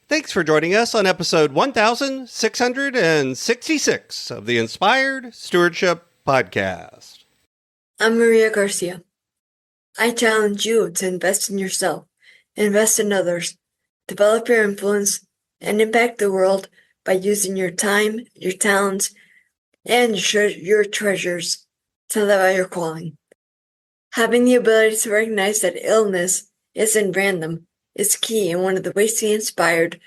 Thanks for joining us on episode 1666 of the Inspired Stewardship Podcast. I'm Maria Garcia. I challenge you to invest in yourself, invest in others, develop your influence, and impact the world by using your time, your talents, and your treasures to live out your calling. Having the ability to recognize that illness isn't random is key, and one of the ways to be inspired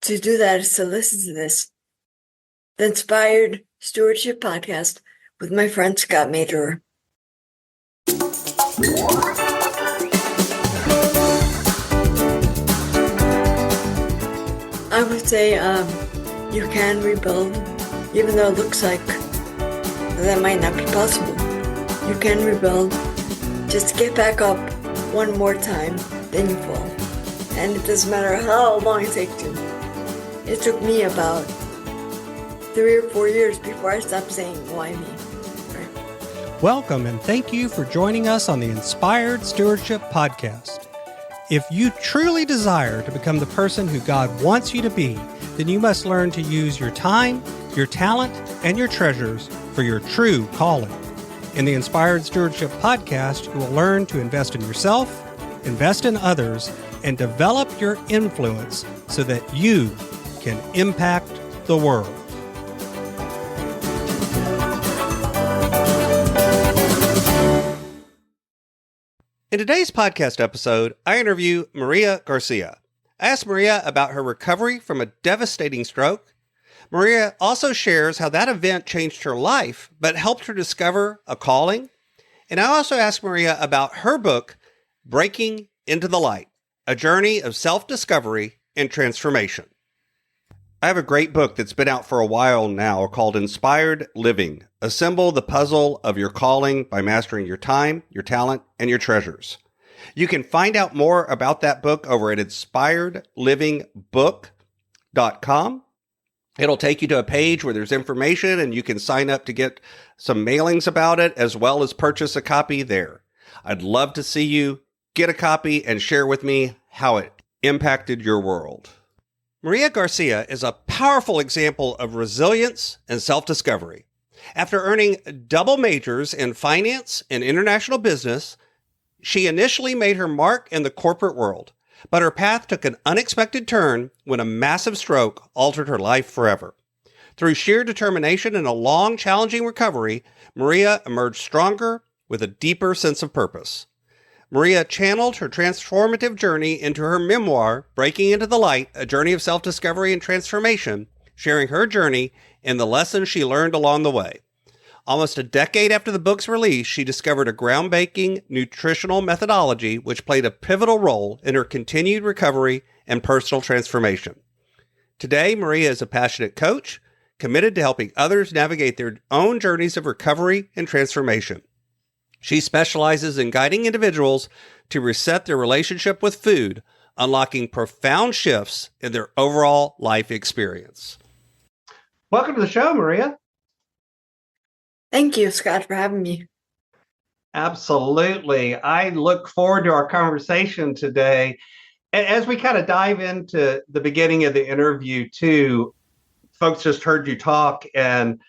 to do that is to listen to this, the Inspired Stewardship Podcast with my friend Scott Majorer. I would say you can rebuild, even though it looks like that might not be possible. You can rebuild. Just get back up one more time, then you fall. And it doesn't matter how long it takes you. It took me about 3 or 4 years before I stopped saying, why me? Right? Welcome and thank you for joining us on the Inspired Stewardship Podcast. If you truly desire to become the person who God wants you to be, then you must learn to use your time, your talent, and your treasures for your true calling. In the Inspired Stewardship Podcast, you will learn to invest in yourself, invest in others, and develop your influence so that you can impact the world. In today's podcast episode, I interview Maria Garcia. I asked Maria about her recovery from a devastating stroke. Maria also shares how that event changed her life, but helped her discover a calling. And I also asked Maria about her book, Breaking into the Light, a journey of self-discovery and transformation. I have a great book that's been out for a while now called Inspired Living. Assemble the puzzle of your calling by mastering your time, your talent, and your treasures. You can find out more about that book over at inspiredlivingbook.com. It'll take you to a page where there's information and you can sign up to get some mailings about it as well as purchase a copy there. I'd love to see you get a copy and share with me how it impacted your world. Maria Garcia is a powerful example of resilience and self-discovery. After earning double majors in finance and international business, she initially made her mark in the corporate world, but her path took an unexpected turn when a massive stroke altered her life forever. Through sheer determination and a long, challenging recovery, Maria emerged stronger with a deeper sense of purpose. Maria channeled her transformative journey into her memoir, Breaking into the Light, a journey of self-discovery and transformation, sharing her journey and the lessons she learned along the way. Almost a decade after the book's release, she discovered a groundbreaking nutritional methodology which played a pivotal role in her continued recovery and personal transformation. Today, Maria is a passionate coach, committed to helping others navigate their own journeys of recovery and transformation. She specializes in guiding individuals to reset their relationship with food, unlocking profound shifts in their overall life experience. Welcome to the show, Maria. Thank you, Scott, for having me. Absolutely. I look forward to our conversation today. And as we kind of dive into the beginning of the interview, too, folks just heard you talk, and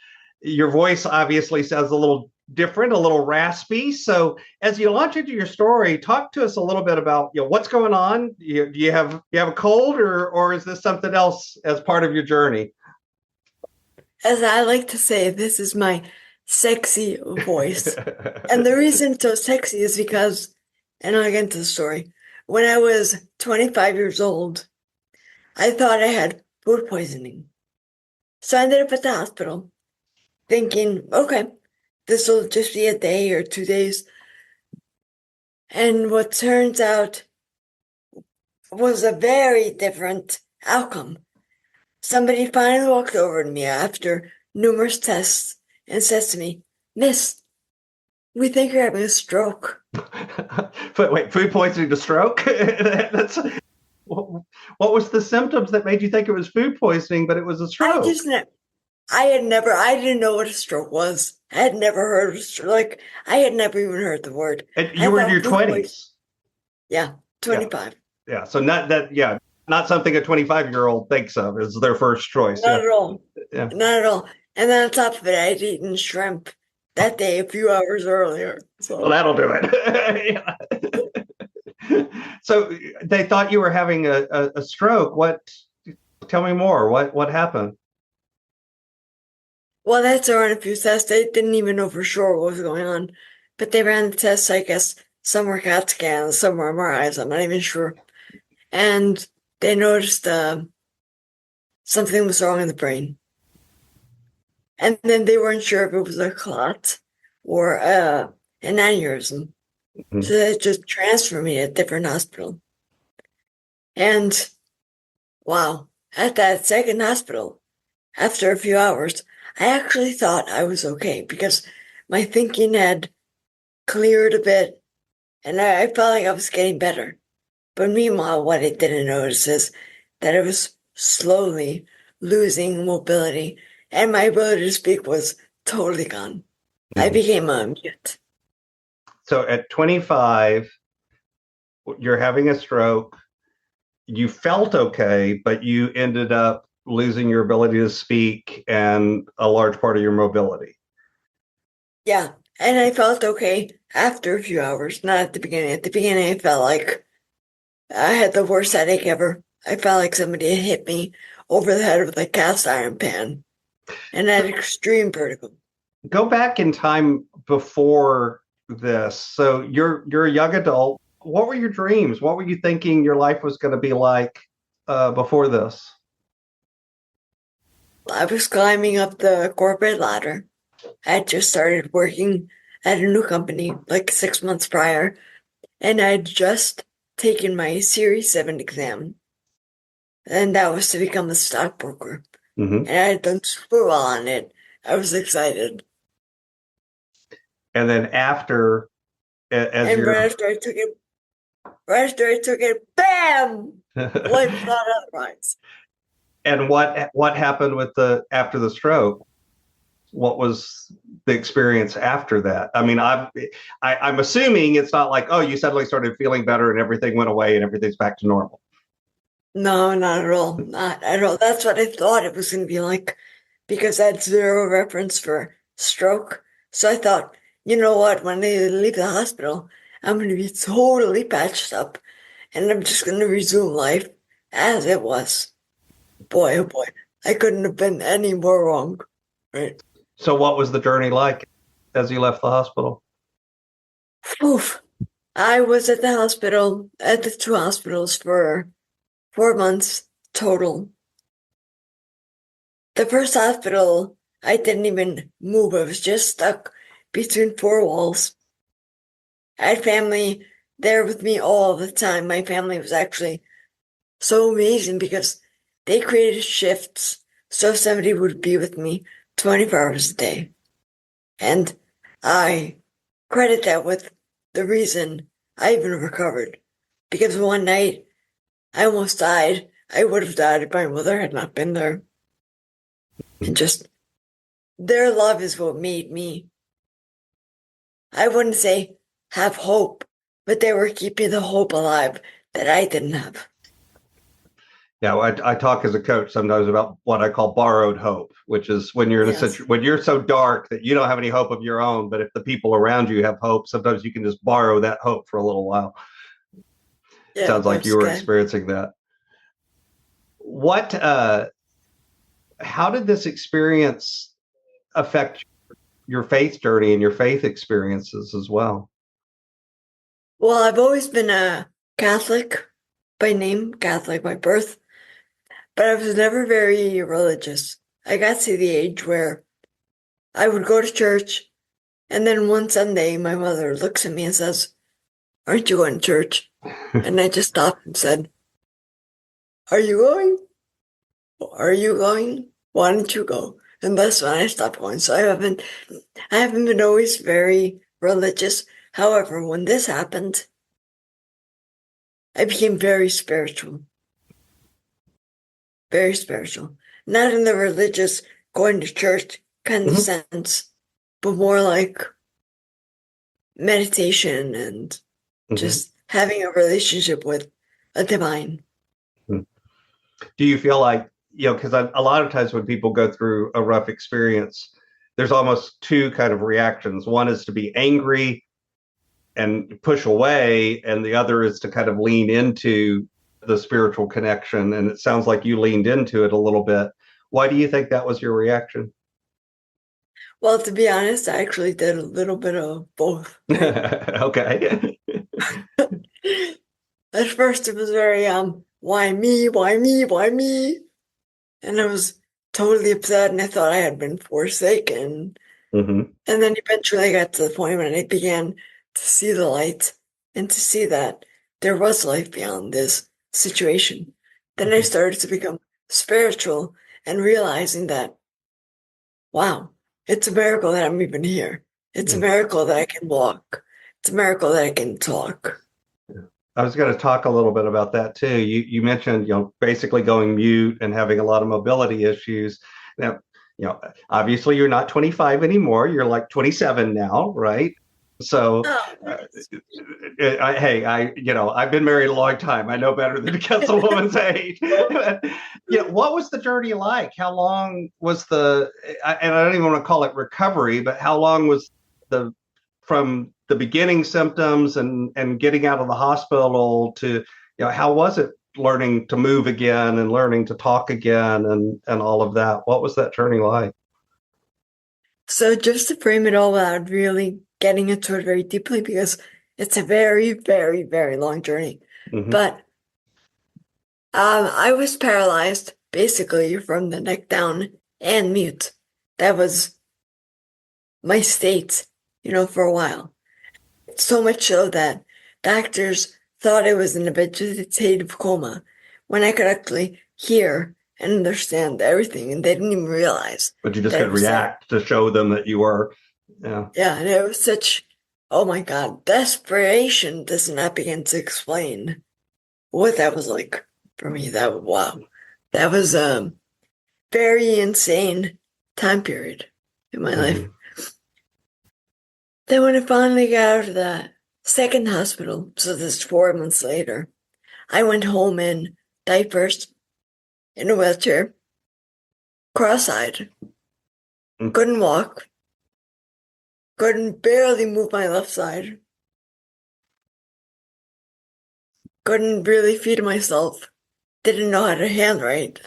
your voice obviously sounds a little different, a little raspy. So as you launch into your story, talk to us a little bit about what's going on. Do you have a cold, or is this something else as part of your journey? As I like to say, this is my sexy voice. And the reason it's so sexy is because, and I'll get into the story, when I was 25 years old, I thought I had food poisoning. So I ended up at the hospital thinking, okay, this will just be a day or 2 days. And what turns out was a very different outcome. Somebody finally walked over to me after numerous tests and says to me, "Miss, we think you're having a stroke." But wait, food poisoning to stroke? That's what was the symptoms that made you think it was food poisoning, but it was a stroke? I didn't know what a stroke was. I had never heard of a stroke. I had never even heard the word. And you were in your 20s? Yeah, 25. Yeah, so not that, yeah. Not something a 25-year-old thinks of as their first choice. Not at all. Yeah. Not at all. And then on top of it, I'd eaten shrimp that day a few hours earlier. So Well, that'll do it. So they thought you were having a stroke. Tell me more. What happened? well, that's a run a few tests. They didn't even know for sure what was going on. But they ran the tests, I guess some were CAT scans, some were MRIs, I'm not even sure. And they noticed something was wrong in the brain. And then they weren't sure if it was a clot or an aneurysm. Mm-hmm. So they just transferred me to a different hospital. And wow, at that second hospital, after a few hours, I actually thought I was okay because my thinking had cleared a bit and I felt like I was getting better. But meanwhile, what I didn't notice is that I was slowly losing mobility and my ability to speak was totally gone. Mm-hmm. I became a mute. So at 25, you're having a stroke. You felt okay, but you ended up losing your ability to speak and a large part of your mobility. Yeah, and I felt okay after a few hours, not at the beginning. At the beginning, I felt like I had the worst headache ever. I felt like somebody had hit me over the head with a cast iron pan, and I had extreme vertigo. Go back in time before this. So you're a young adult. What were your dreams? What were you thinking your life was going to be like before this? I was climbing up the corporate ladder. I had just started working at a new company like 6 months prior, and I'd just taken my Series 7 exam, and that was to become a stockbroker. Mm-hmm. And I had done super well on it. I was excited. And then after, right after I took it, bam! Life not otherwise. And what happened after the stroke? What was the experience after that? I mean, I'm assuming it's not like, oh, you suddenly started feeling better and everything went away and everything's back to normal. No, not at all. Not at all. That's what I thought it was going to be like because I had zero reference for stroke. So I thought, you know what, when they leave the hospital, I'm going to be totally patched up and I'm just going to resume life as it was. Boy, oh boy, I couldn't have been any more wrong. Right. So what was the journey like as you left the hospital? Oof. I was at the two hospitals for 4 months total. The first hospital, I didn't even move. I was just stuck between four walls. I had family there with me all the time. My family was actually so amazing because they created shifts so somebody would be with me 24 hours a day. And I credit that with the reason I even recovered. Because one night I almost died. I would have died if my mother had not been there. And just their love is what made me, I wouldn't say have hope, but they were keeping the hope alive that I didn't have. Yeah, I talk as a coach sometimes about what I call borrowed hope, which is when you're in a situation when you're so dark that you don't have any hope of your own, but if the people around you have hope, sometimes you can just borrow that hope for a little while. Yeah, sounds like you were experiencing that. How did this experience affect your faith journey and your faith experiences as well? Well, I've always been a Catholic by name, Catholic by birth, but I was never very religious. I got to the age where I would go to church, and then one Sunday, my mother looks at me and says, "Aren't you going to church?" And I just stopped and said, "Are you going? Are you going? Why don't you go?" And that's when I stopped going. So I haven't been always very religious. However, when this happened, I became very spiritual. Very spiritual. Not in the religious going to church kind of sense, but more like meditation and just having a relationship with a divine. do you feel like, because a lot of times when people go through a rough experience, there's almost two kind of reactions. One is to be angry and push away, and the other is to kind of lean into the spiritual connection. And it sounds like you leaned into it a little bit. Why do you think that was your reaction? Well, to be honest, I actually did a little bit of both. Okay. At first, it was very, why me, why me, why me? And I was totally upset, and I thought I had been forsaken. Mm-hmm. And then eventually I got to the point when I began to see the light and to see that there was life beyond this situation. Then I started to become spiritual and realizing that, wow, it's a miracle that I'm even here. It's a miracle that I can walk. It's a miracle that I can talk. I was going to talk a little bit about that too. You mentioned, basically going mute and having a lot of mobility issues. Now, obviously you're not 25 anymore. You're like 27 now, right? So, I've been married a long time. I know better than to guess a woman's age. What was the journey like? How long was and I don't even want to call it recovery, but how long was from the beginning symptoms and getting out of the hospital to, how was it learning to move again and learning to talk again and all of that? What was that journey like? So just to frame it all without really getting into it very deeply, because it's a very, very, very long journey. Mm-hmm. But I was paralyzed basically from the neck down and mute. That was my state, for a while. So much so that doctors thought I was in a vegetative coma when I could actually hear and understand everything, and they didn't even realize. But you just could react to show them that you were. Yeah. Yeah, and it was such, oh my God, desperation does not begin to explain what that was like for me. That was a very insane time period in my life. Then when I finally got out of the second hospital, so this is 4 months later, I went home in diapers, in a wheelchair, cross-eyed, couldn't walk, couldn't barely move my left side, couldn't really feed myself, didn't know how to handwrite.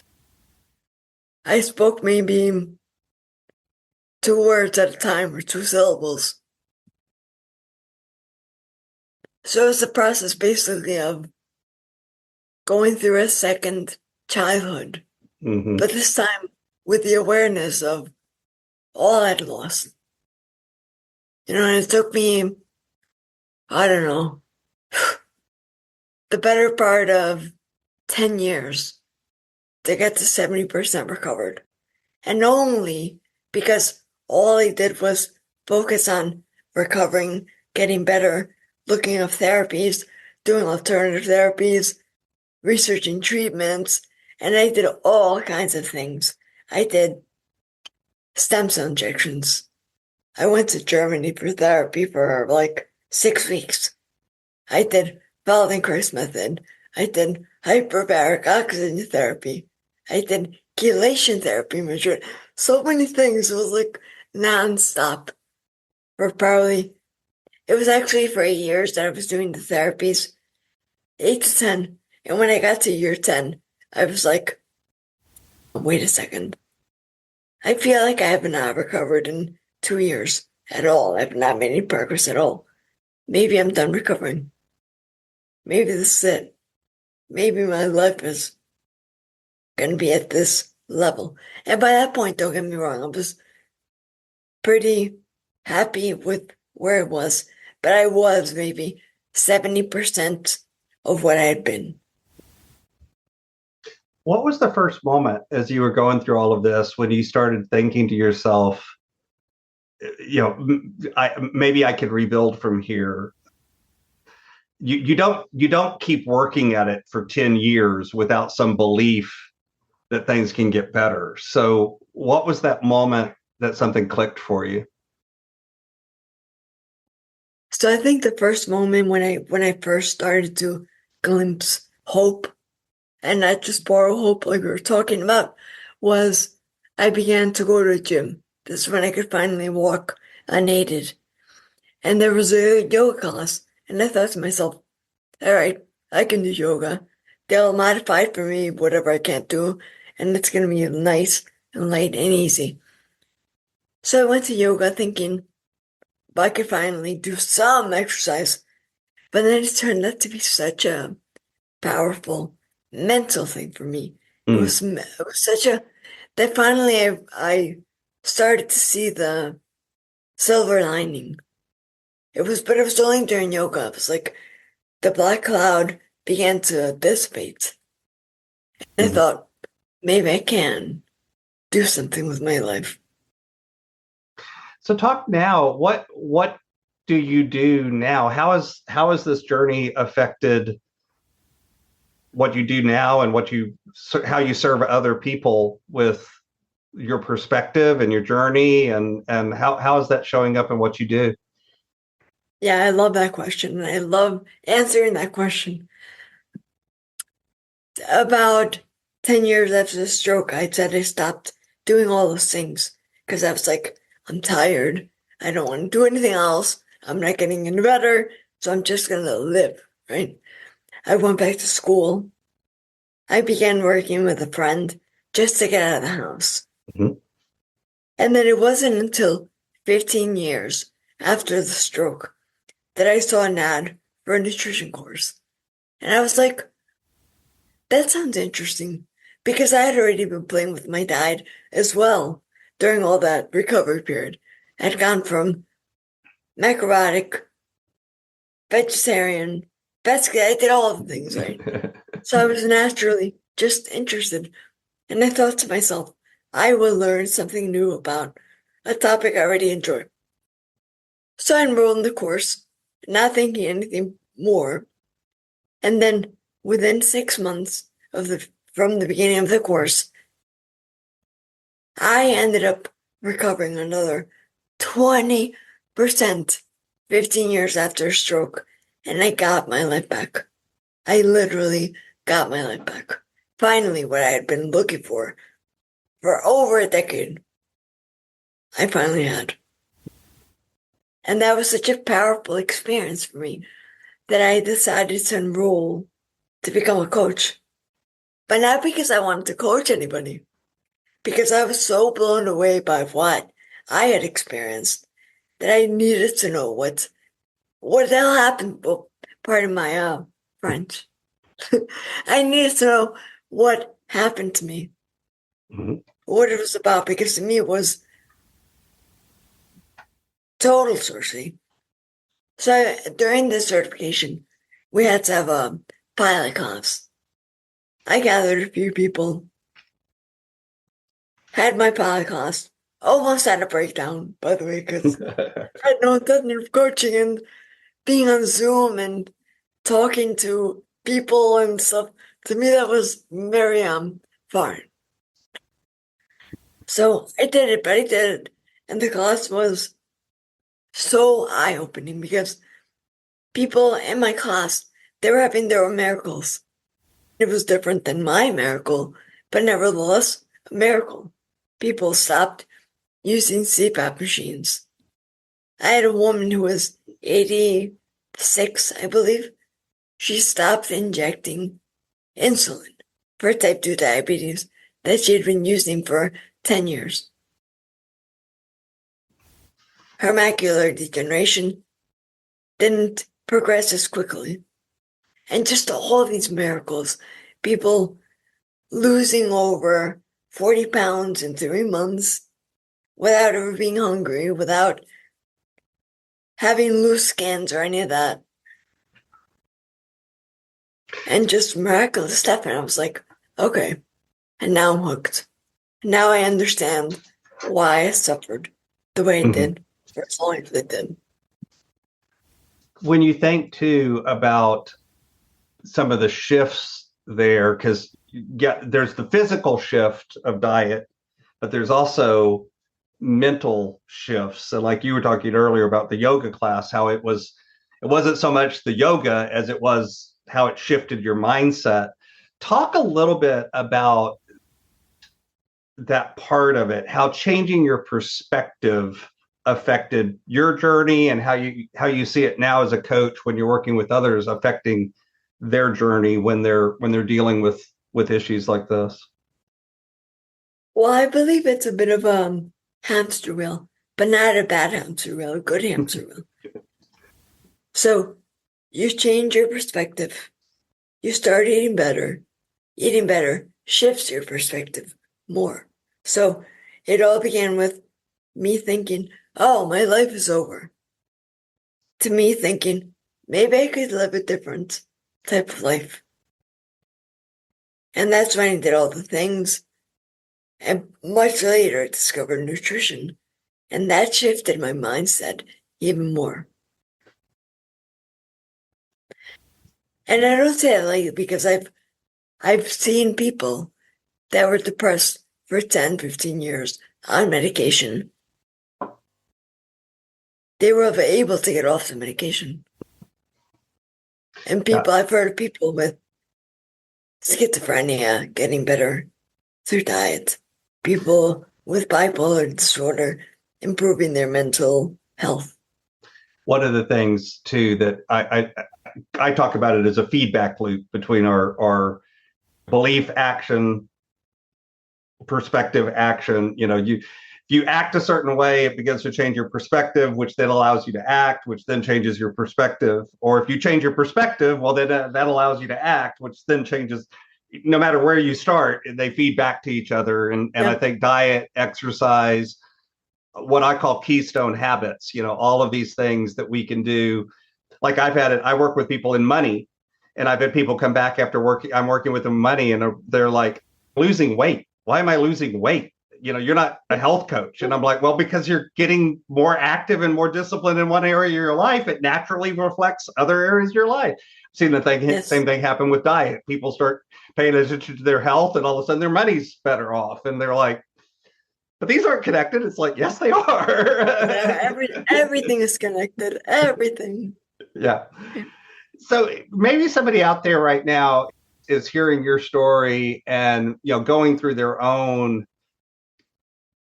I spoke maybe 2 words at a time or 2 syllables. So it's the process basically of going through a second childhood, but this time with the awareness of all I'd lost. And it took me, I don't know, the better part of 10 years to get to 70% recovered. And only because all I did was focus on recovering, getting better, looking up therapies, doing alternative therapies, researching treatments, and I did all kinds of things. I did stem cell injections. I went to Germany for therapy for like 6 weeks. I did Feldenkrais method. I did hyperbaric oxygen therapy. I did chelation therapy, Madrid. So many things. It was like nonstop for probably, it was actually for 8 years that I was doing the therapies, 8 to 10. And when I got to year 10, I was like, wait a second. I feel like I have not recovered in 2 years at all. I have not made any progress at all. Maybe I'm done recovering. Maybe this is it. Maybe my life is going to be at this level. And by that point, don't get me wrong, I was pretty happy with where it was. But I was maybe 70% of what I had been. What was the first moment as you were going through all of this when you started thinking to yourself, maybe I could rebuild from here? You don't keep working at it for 10 years without some belief that things can get better. So what was that moment that something clicked for you? So I think the first moment when I first started to glimpse hope and not just borrow hope like we were talking about, was I began to go to the gym. This is when I could finally walk unaided. And there was a yoga class, and I thought to myself, all right, I can do yoga. They'll modify it for me, whatever I can't do, and it's going to be nice and light and easy. So I went to yoga thinking I could finally do some exercise, but then it turned out to be such a powerful mental thing for me. It was such a, that finally I started to see the silver lining. But it was only during yoga. It was like the black cloud began to dissipate. And I thought, maybe I can do something with my life. So talk now. What do you do now? How has this journey affected what you do now and how you serve other people with your perspective and your journey, and how is that showing up in what you do? Yeah, I love that question. And I love answering that question. About 10 years after the stroke, I said I stopped doing all those things because I was like, I'm tired. I don't want to do anything else. I'm not getting any better. So I'm just going to live, right? I went back to school. I began working with a friend just to get out of the house. Mm-hmm. And then it wasn't until 15 years after the stroke that I saw an ad for a nutrition course. And I was like, that sounds interesting, because I had already been playing with my diet as well during all that recovery period. I'd gone from macrobiotic, vegetarian, basically I did all the things, right? So I was naturally just interested. And I thought to myself, I will learn something new about a topic I already enjoy. So I enrolled in the course, not thinking anything more. And then within 6 months from the beginning of the course, I ended up recovering another 20%, 15 years after a stroke, and I got my life back. I literally got my life back. Finally, what I had been looking for over a decade, I finally had. And that was such a powerful experience for me that I decided to enroll to become a coach. But not because I wanted to coach anybody, because I was so blown away by what I had experienced that I needed to know what the hell happened. Well, pardon my French. I needed to know what happened to me, what it was about, because to me it was total sorcery. So during this certification, we had to have a pilot class. I gathered a few people, had my pilot class, almost had a breakdown, by the way, because I had no intention of coaching and being on Zoom and talking to people and stuff. To me, that was very foreign. So I did it, but I did it. And the class was so eye-opening because people in my class, they were having their own miracles. It was different than my miracle, but nevertheless, a miracle. People stopped using CPAP machines. I had a woman who was 86, I believe. She stopped injecting insulin for type 2 diabetes that she had been using for 10 years. Her macular degeneration didn't progress as quickly. And just all of these miracles, people losing over 40 pounds in 3 months without ever being hungry, without having loose scans or any of that. And just miraculous stuff. And I was like, okay. And now I'm hooked. Now I understand why I suffered the way it did for as long as it did. When you think too about some of the shifts there, because there's the physical shift of diet, but there's also mental shifts. So like you were talking earlier about the yoga class, how it wasn't so much the yoga as it was how it shifted your mindset. Talk a little bit about that part of it, how changing your perspective affected your journey, and how you see it now as a coach when you're working with others, affecting their journey when they're dealing with issues like this. Well, I believe it's a bit of a hamster wheel, but not a bad hamster wheel, a good hamster wheel. So you change your perspective. You start eating better. Eating better shifts your perspective more. So it all began with me thinking, oh, my life is over, to me thinking, maybe I could live a different type of life. And that's when I did all the things. And much later, I discovered nutrition. And that shifted my mindset even more. And I don't say it like because I've seen people that were depressed for 10, 15 years on medication. They were able to get off the medication. And people, I've heard of people with schizophrenia getting better through diet. People with bipolar disorder improving their mental health. One of the things too that I talk about it as a feedback loop between our belief, action, perspective, action. You act a certain way, it begins to change your perspective, which then allows you to act, which then changes your perspective. Or if you change your perspective, well, then that allows you to act, which then changes. No matter where you start, they feed back to each other. And I think diet, exercise, what I call keystone habits, all of these things that we can do. Like I work with people in money, and I've had people come back after I'm working with them money, and they're like, losing weight. Why am I losing weight? You're not a health coach. And I'm like, well, because you're getting more active and more disciplined in one area of your life, it naturally reflects other areas of your life. Seen same thing happen with diet. People start paying attention to their health, and all of a sudden their money's better off. And they're like, but these aren't connected. It's like, yes, they are. Everything is connected. Everything. Yeah. So maybe somebody out there right now is hearing your story and, going through their own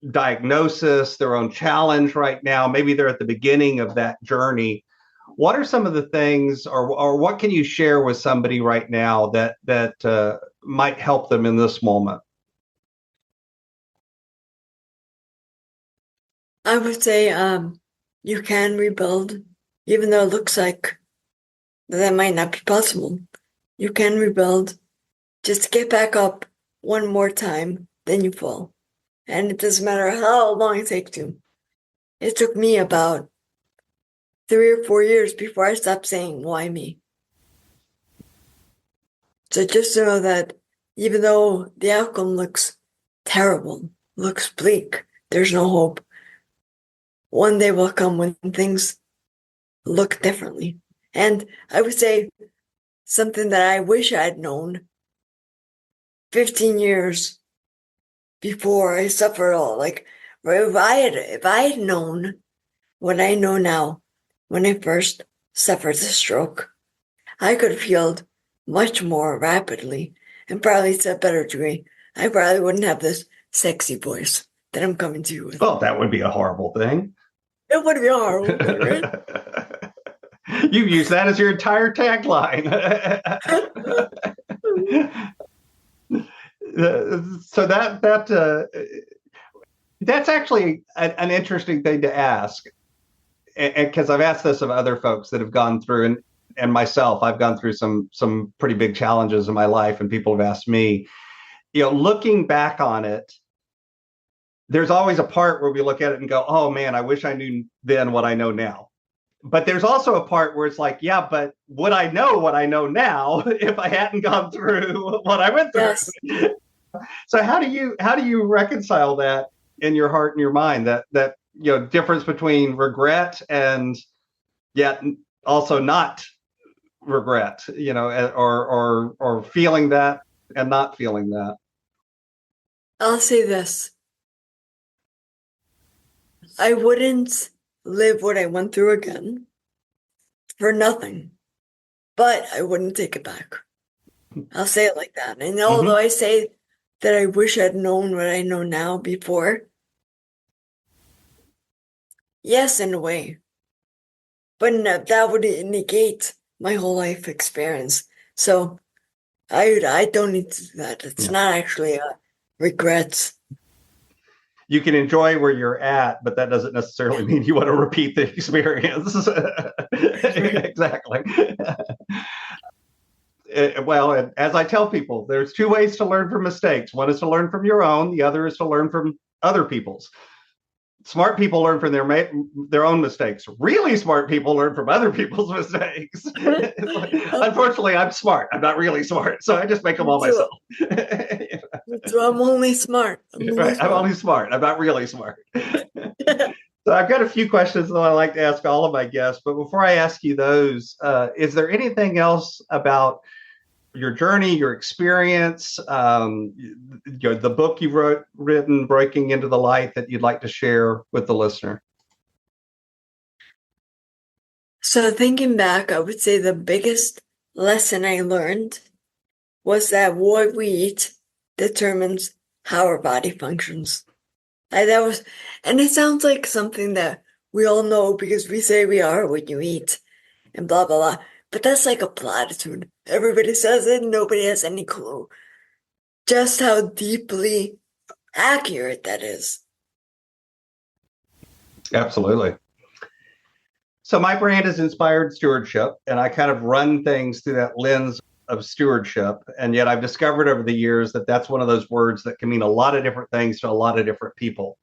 diagnosis, their own challenge right now. Maybe they're at the beginning of that journey. What are some of the things, or what can you share with somebody right now that might help them in this moment? I would say you can rebuild, even though it looks like that might not be possible. You can rebuild. Just get back up one more time, then you fall. And it doesn't matter how long it takes you. It took me about 3 or 4 years before I stopped saying, why me? So just know that even though the outcome looks terrible, looks bleak, there's no hope, one day will come when things look differently. And I would say something that I wish I'd known 15 years before I suffered all. Like, if I had known what I know now when I first suffered a stroke, I could have healed much more rapidly and probably to a better degree. I probably wouldn't have this sexy voice that I'm coming to you with. Well, that would be a horrible thing. It would be a horrible thing, right? You use that as your entire tagline. So that's actually an interesting thing to ask, because I've asked this of other folks that have gone through, and myself, I've gone through some pretty big challenges in my life, and people have asked me, looking back on it, there's always a part where we look at it and go, oh man, I wish I knew then what I know now. But there's also a part where it's like, yeah, but would I know what I know now if I hadn't gone through what I went through? Yes. So how do you reconcile that in your heart and your mind, that difference between regret and yet also not regret, or feeling that and not feeling that? I'll say this. I wouldn't live what I went through again for nothing, but I wouldn't take it back. I'll say it like that. And although I say that I wish I'd known what I know now before, yes, in a way. But no, that would negate my whole life experience. So I don't need to do that. It's not actually regrets. You can enjoy where you're at, but that doesn't necessarily mean you want to repeat the experience. Exactly. Well, and as I tell people, there's two ways to learn from mistakes. One is to learn from your own. The other is to learn from other people's. Smart people learn from their own mistakes. Really smart people learn from other people's mistakes. Unfortunately, I'm smart. I'm not really smart, so I just make them all myself. So I'm only smart. I'm only smart. I'm not really smart. So I've got a few questions that I like to ask all of my guests, but before I ask you those, is there anything else about your journey, your experience, the book you've written, Breaking into the Light, that you'd like to share with the listener? So thinking back, I would say the biggest lesson I learned was that what we eat determines how our body functions. And it sounds like something that we all know because we say we are what you eat and blah, blah, blah. But that's like a platitude. Everybody says it, nobody has any clue just how deeply accurate that is. Absolutely. So my brand is Inspired Stewardship, and I kind of run things through that lens of stewardship. And yet I've discovered over the years that that's one of those words that can mean a lot of different things to a lot of different people.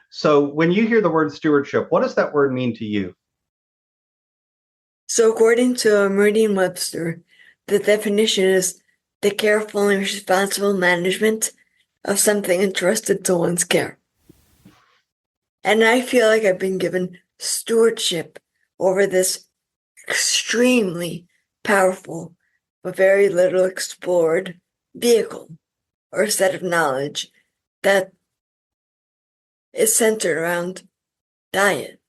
So when you hear the word stewardship, what does that word mean to you? So according to Merriam-Webster, the definition is the careful and responsible management of something entrusted to one's care. And I feel like I've been given stewardship over this extremely powerful but very little explored vehicle or set of knowledge that is centered around diet,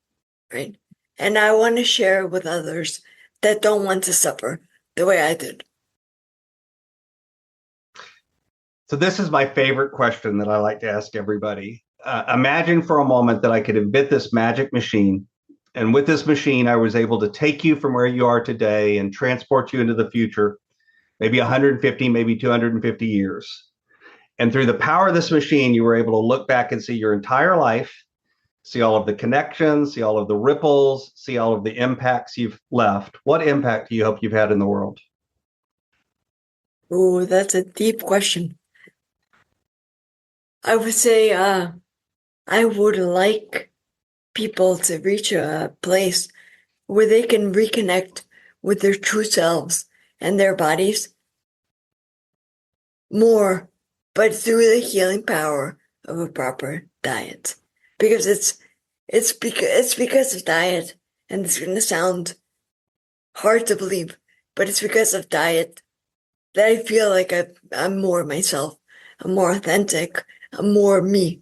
right? And I want to share with others that don't want to suffer the way I did. So this is my favorite question that I like to ask everybody. Imagine for a moment that I could invent this magic machine. And with this machine, I was able to take you from where you are today and transport you into the future, maybe 150, maybe 250 years. And through the power of this machine, you were able to look back and see your entire life, see all of the connections, see all of the ripples, see all of the impacts you've left. What impact do you hope you've had in the world? Oh, that's a deep question. I would say I would like people to reach a place where they can reconnect with their true selves and their bodies more, but through the healing power of a proper diet. Because it's because of diet, and it's going to sound hard to believe, but it's because of diet that I feel like I'm more myself. I'm more authentic. I'm more me.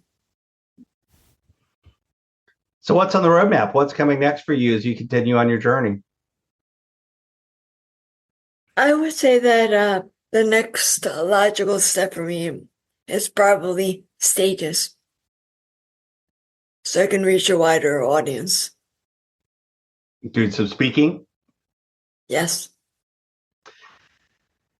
So what's on the roadmap? What's coming next for you as you continue on your journey? I would say that the next logical step for me is probably stages, so I can reach a wider audience. Do some speaking? Yes.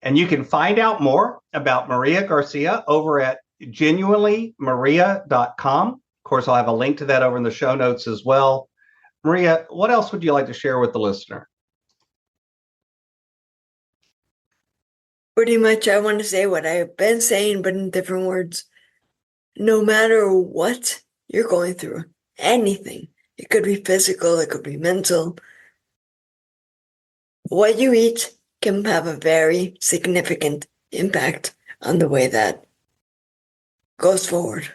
And you can find out more about Maria Garcia over at genuinelymaria.com. Of course, I'll have a link to that over in the show notes as well. Maria, what else would you like to share with the listener? Pretty much, I want to say what I've been saying, but in different words. No matter what you're going through, anything, it could be physical, it could be mental, what you eat can have a very significant impact on the way that goes forward.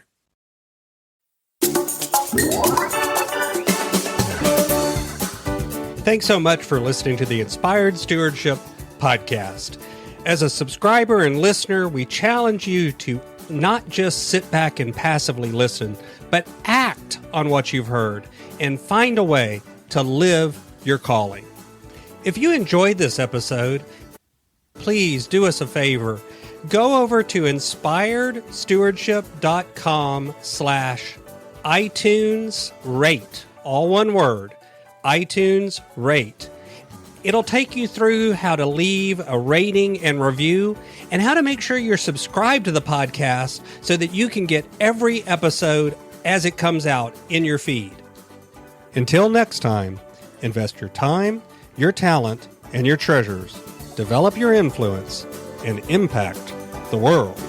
Thanks so much for listening to the Inspired Stewardship podcast. As a subscriber and listener, we challenge you to not just sit back and passively listen, but act on what you've heard and find a way to live your calling. If you enjoyed this episode, please please do us a favor. Go over to inspiredstewardship.com/iTunes rate. All one word, iTunes rate. It'll take you through how to leave a rating and review and how to make sure you're subscribed to the podcast so that you can get every episode as it comes out in your feed. Until next time, invest your time, your talent, and your treasures. Develop your influence and impact the world.